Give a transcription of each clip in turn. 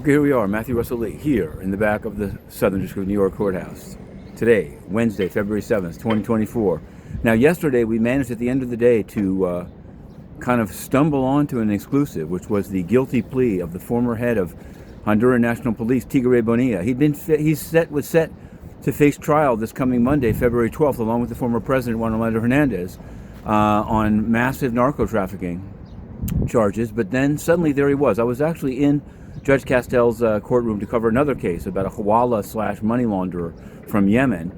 Okay, here we are, Matthew Russell Lee, here in the back of the Southern District of New York Courthouse. Today, Wednesday, February 7th, 2024. Now, yesterday we managed at the end of the day to kind of stumble onto an exclusive, which was the guilty plea of the former head of Honduras National Police, Tigre Bonilla. Was set to face trial this coming Monday, February 12th, along with the former president, Juan Orlando Hernandez, on massive narco-trafficking charges. But then suddenly there he was. I was actually in Judge Castell's courtroom to cover another case about a hawala/money launderer from Yemen.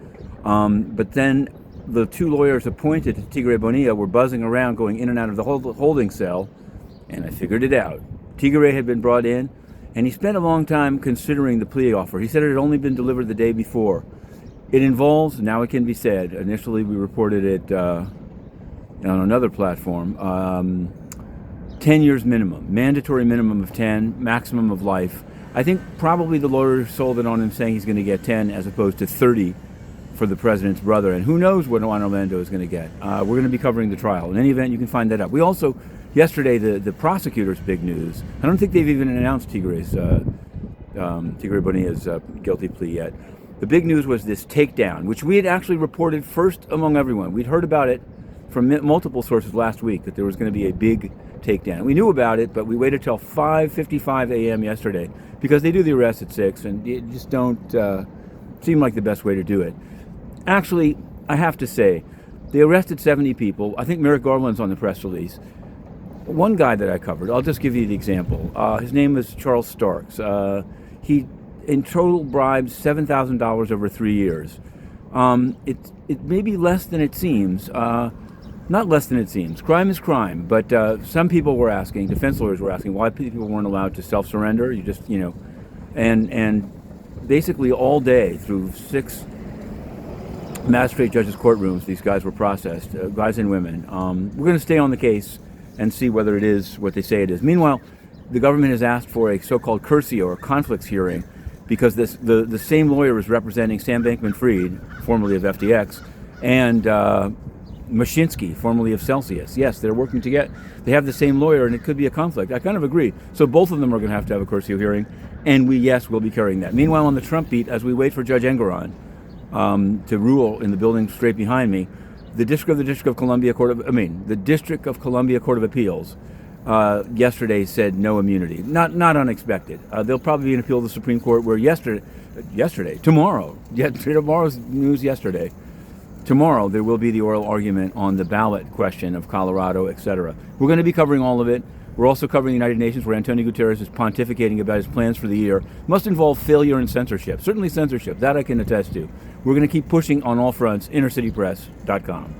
But then the two lawyers appointed to Tigre Bonilla were buzzing around, going in and out of the holding cell, and I figured it out. Tigre had been brought in, and he spent a long time considering the plea offer. He said it had only been delivered the day before. It involves, now it can be said, initially we reported it on another platform, 10 years minimum, mandatory minimum of 10, maximum of life. I think probably the lawyer sold it on him saying he's going to get 10 as opposed to 30 for the president's brother. And who knows what Juan Orlando is going to get. We're going to be covering the trial. In any event, you can find that up. We also, yesterday, the prosecutor's big news. I don't think they've even announced Tigre Bonilla's guilty plea yet. The big news was this takedown, which we had actually reported first among everyone. We'd heard about it from multiple sources last week, that there was going to be a big takedown. We knew about it, but we waited till 5:55 a.m. yesterday because they do the arrest at 6, and it just don't seem like the best way to do it. Actually, I have to say, they arrested 70 people. I think Merrick Garland's on the press release. One guy that I covered, I'll just give you the example. His name is Charles Starks. He, in total, bribed $7,000 over 3 years. It may be less than it seems. Not less than it seems. Crime is crime, but some people were asking, defense lawyers were asking, why people weren't allowed to self-surrender. You just, and basically all day through 6 magistrate judges' courtrooms, these guys were processed, guys and women. We're going to stay on the case and see whether it is what they say it is. Meanwhile, the government has asked for a so-called cursio, or conflicts hearing, because the same lawyer is representing Sam Bankman-Fried, formerly of FTX, and Mashinsky, formerly of Celsius. Yes, they're working together. They have the same lawyer, and it could be a conflict. I kind of agree. So both of them are going to have a cursio hearing, and we'll be carrying that. Meanwhile, on the Trump beat, as we wait for Judge Engoron to rule in the building straight behind me, the District of Columbia Court of Appeals yesterday said no immunity. Not unexpected. There'll probably be an appeal to the Supreme Court where tomorrow's news yesterday. Tomorrow, there will be the oral argument on the ballot question of Colorado, etc. We're going to be covering all of it. We're also covering the United Nations, where Antonio Guterres is pontificating about his plans for the year. Must involve failure and censorship. Certainly censorship. That I can attest to. We're going to keep pushing on all fronts. InnerCityPress.com.